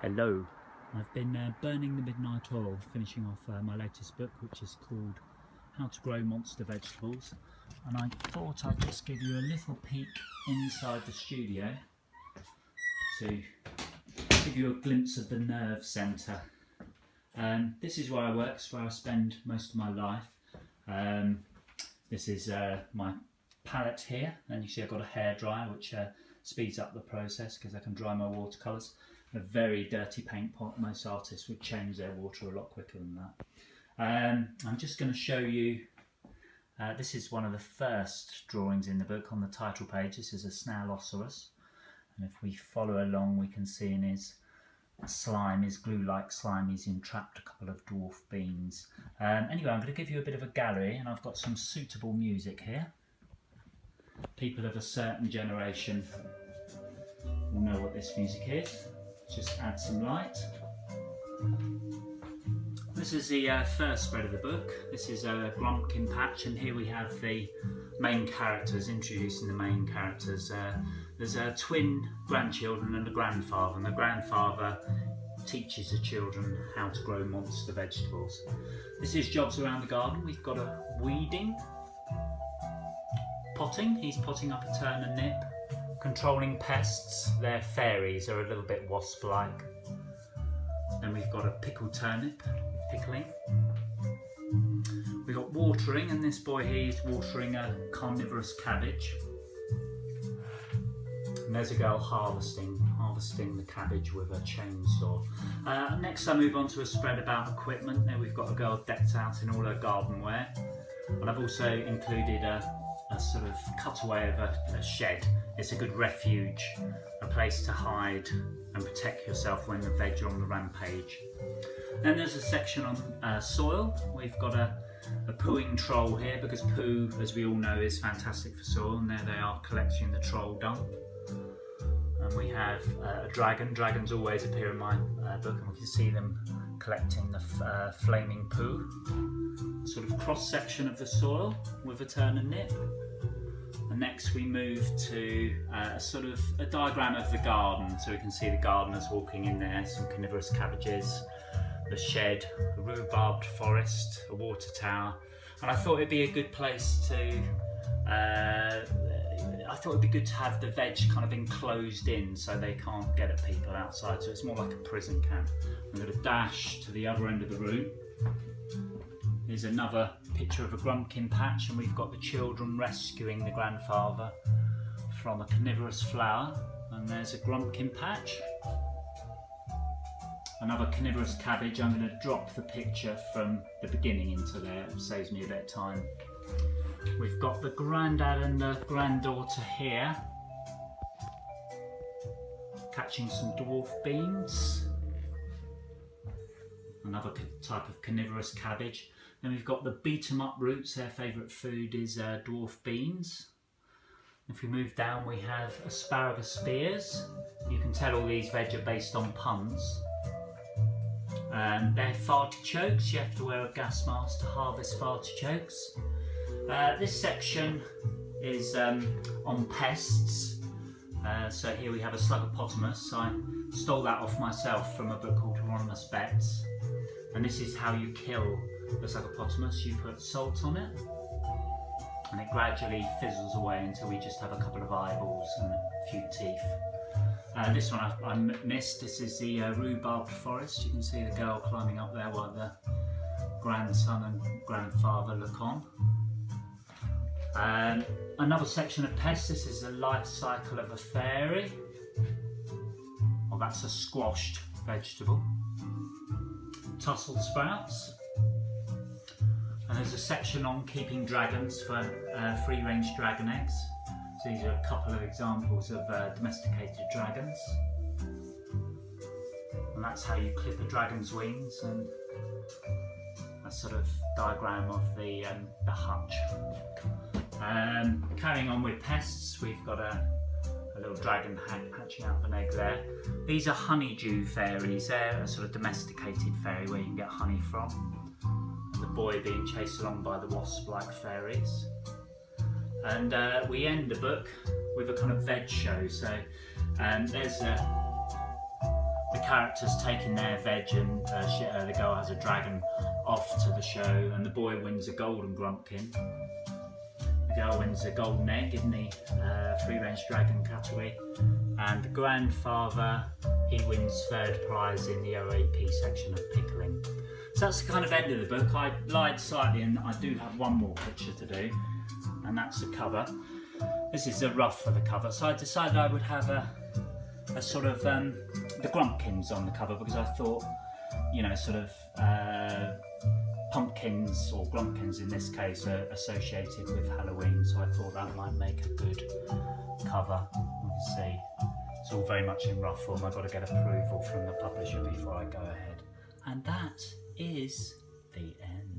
Hello. I've been burning the midnight oil, finishing off my latest book, which is called How to Grow Monster Vegetables, and I thought I'd just give you a little peek inside the studio to give you a glimpse of the nerve centre. This is where I work, it's where I spend most of my life. This is my palette here, and you see I've got a hairdryer which speeds up the process because I can dry my watercolours. A very dirty paint pot. Most artists would change their water a lot quicker than that. I'm just going to show you, this is one of the first drawings in the book on the title page. This is a Snarlosaurus, and if we follow along we can see in his slime, his glue-like slime, he's entrapped a couple of dwarf beans. Anyway, I'm going to give you a bit of a gallery, and I've got some suitable music here. People of a certain generation will know what this music is. Just add some light. This is the first spread of the book. This is a Grumpkin patch, and here we have the main characters, introducing the main characters. There's twin grandchildren and a grandfather, and the grandfather teaches the children how to grow monster vegetables. This is jobs around the garden. We've got a weeding, potting, he's potting up a turnip, controlling pests, their fairies are a little bit wasp-like. Then we've got a pickled turnip, pickling. We've got watering, and this boy here is watering a carnivorous cabbage. And there's a girl harvesting the cabbage with a chainsaw. Next I move on to a spread about equipment. Now we've got a girl decked out in all her garden wear. And I've also included a sort of cutaway of a shed. It's a good refuge, a place to hide and protect yourself when the veg are on the rampage. Then there's a section on soil. We've got a pooing troll here, because poo, as we all know, is fantastic for soil, and there they are collecting the troll dung. And we have a dragon. Dragons always appear in my book, and we can see them collecting the flaming poo. Sort of cross section of the soil with a turn and nip. And next we move to sort of a diagram of the garden, so we can see the gardeners walking in there, some carnivorous cabbages, the shed, a rhubarbed forest, a water tower. And I thought it'd be a good place to have the veg kind of enclosed in so they can't get at people outside, so it's more like a prison camp. I'm going to dash to the other end of the room. Here's another picture of a Grumpkin patch, and we've got the children rescuing the grandfather from a carnivorous flower. And there's a Grumpkin patch. Another carnivorous cabbage. I'm going to drop the picture from the beginning into there, it saves me a bit of time. We've got the granddad and the granddaughter here, catching some dwarf beans. Another type of carnivorous cabbage. Then we've got the beat 'em up roots. Their favourite food is dwarf beans. If we move down, we have asparagus spears. You can tell all these veg are based on puns. They're fartichokes. You have to wear a gas mask to harvest fartichokes. This section is on pests. So here we have a Sluggapotamus. I stole that off myself from a book called Anonymous Bets. And this is how you kill the Sluggapotamus. You put salt on it, and it gradually fizzles away until we just have a couple of eyeballs and a few teeth. This one I missed. This is the rhubarbed forest. You can see the girl climbing up there while the grandson and grandfather look on. Another section of pests. This is the life cycle of a fairy. Well, that's a squashed vegetable. Tussle sprouts. And there's a section on keeping dragons for free-range dragon eggs. So these are a couple of examples of domesticated dragons. And that's how you clip a dragon's wings, and a sort of diagram of the hutch. Carrying on with pests, we've got a little dragon hatching out of an egg there. These are honeydew fairies. They're a sort of domesticated fairy where you can get honey from. And the boy being chased along by the wasp-like fairies. And we end the book with a kind of veg show. So there's the characters taking their veg, and the girl has a dragon off to the show, and the boy wins a golden grumpkin. The girl wins a golden egg in the free-range dragon category, and the grandfather, he wins third prize in the OAP section of pickling. So that's the kind of end of the book. I lied slightly, and I do have one more picture to do, and that's the cover. This is a rough for the cover, so I decided I would have a sort of the grumpkins on the cover, because I thought, you know, sort of pumpkins, or grumpkins in this case, are associated with Halloween, so I thought that might make a good cover. You can see it's all very much in rough form. I've got to get approval from the publisher before I go ahead. And that is the end.